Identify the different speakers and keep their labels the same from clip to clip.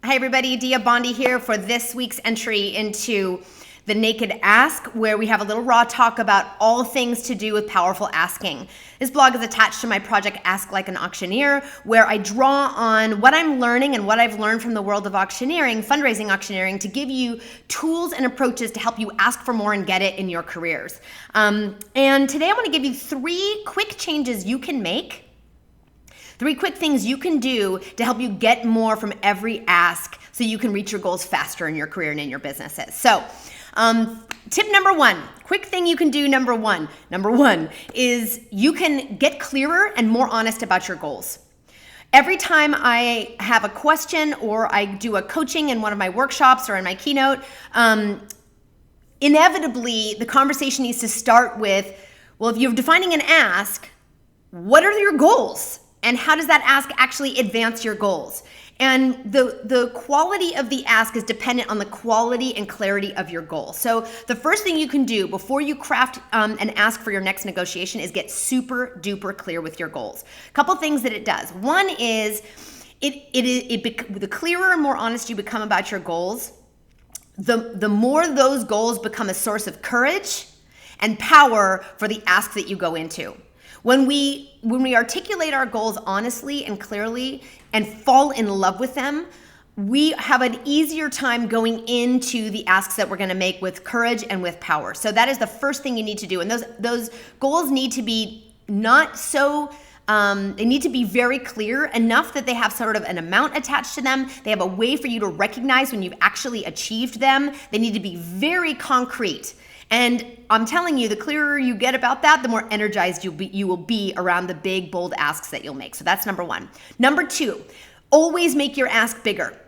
Speaker 1: Hi everybody, Dia Bondi here for this week's entry into the Naked Ask, where we have a little raw talk about all things to do with powerful asking. This blog is attached to my project Ask Like an Auctioneer, where I draw on what I'm learning and what I've learned from the world of auctioneering, fundraising auctioneering, to give you tools and approaches to help you ask for more and get it in your careers. And today I want to give you 3 quick changes you can make. 3 quick things you can do to help you get more from every ask so you can reach your goals faster in your career and in your businesses. So, tip number 1, quick thing you can do number one is you can get clearer and more honest about your goals. Every time I have a question or I do a coaching in one of my workshops or in my keynote, inevitably the conversation needs to start with, well, if you're defining an ask, what are your goals? And how does that ask actually advance your goals? And the quality of the ask is dependent on the quality and clarity of your goal. So the first thing you can do before you craft an ask for your next negotiation is get super duper clear with your goals. A couple things that it does. One is the clearer and more honest you become about your goals, the more those goals become a source of courage and power for the ask that you go into. When we articulate our goals honestly and clearly and fall in love with them, we have an easier time going into the asks that we're going to make with courage and with power. So that is the first thing you need to do. And those goals need to be not so, they need to be very clear, enough that they have sort of an amount attached to them. They have a way for you to recognize when you've actually achieved them. They need to be very concrete. And I'm telling you, the clearer you get about that, the more energized you will be around the big, bold asks that you'll make. So that's number 1. Number 2, always make your ask bigger.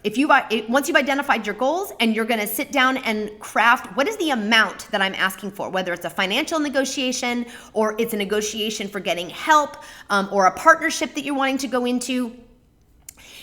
Speaker 1: Once you've identified your goals and you're going to sit down and craft, what is the amount that I'm asking for, whether it's a financial negotiation or it's a negotiation for getting help or a partnership that you're wanting to go into.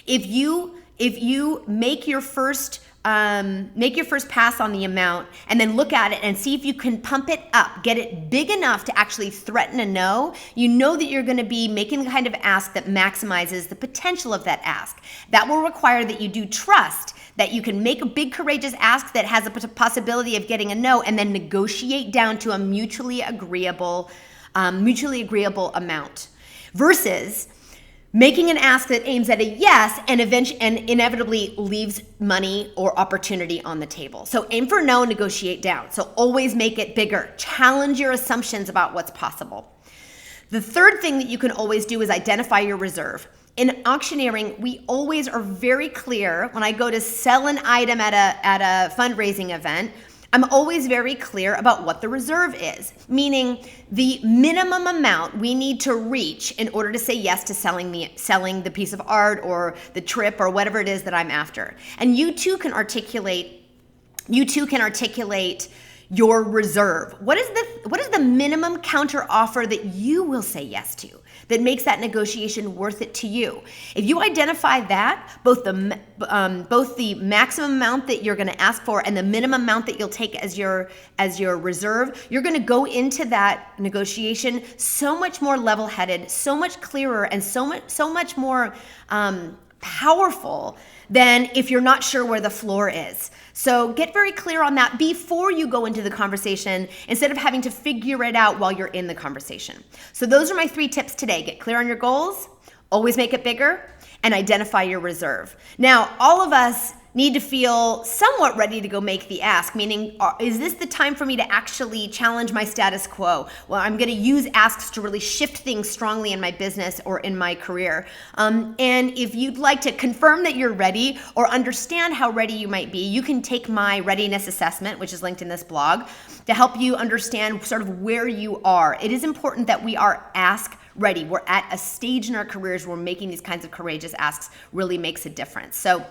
Speaker 1: If you make your first pass on the amount and then look at it and see if you can pump it up, get it big enough to actually threaten a no, you know that you're going to be making the kind of ask that maximizes the potential of that ask. That will require that you do trust that you can make a big courageous ask that has a possibility of getting a no and then negotiate down to a mutually agreeable amount versus making an ask that aims at a yes and inevitably leaves money or opportunity on the table. So aim for no, negotiate down. So always make it bigger. Challenge your assumptions about what's possible. The third thing that you can always do is identify your reserve. In auctioneering, we always are very clear. When I go to sell an item at a fundraising event, I'm always very clear about what the reserve is, meaning the minimum amount we need to reach in order to say yes to selling the piece of art or the trip or whatever it is that I'm after. And you too can articulate your reserve. What is the minimum counter offer that you will say yes to that makes that negotiation worth it to you? If you identify that, both the maximum amount that you're going to ask for and the minimum amount that you'll take as your reserve, you're going to go into that negotiation so much more level-headed, so much clearer, and so much more powerful than if you're not sure where the floor is. So get very clear on that before you go into the conversation instead of having to figure it out while you're in the conversation. So those are my 3 tips today. Get clear on your goals, always make it bigger, and identify your reserve. Now, all of us need to feel somewhat ready to go make the ask, meaning, is this the time for me to actually challenge my status quo? Well, I'm going to use asks to really shift things strongly in my business or in my career. And if you'd like to confirm that you're ready or understand how ready you might be, you can take my readiness assessment, which is linked in this blog, to help you understand sort of where you are. It is important that we are ask ready. We're at a stage in our careers where making these kinds of courageous asks really makes a difference. So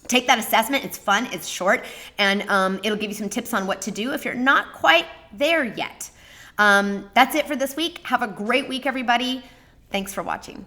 Speaker 1: take that assessment. It's fun, it's short, and it'll give you some tips on what to do if you're not quite there yet. That's it for this week. Have a great week, everybody. Thanks for watching.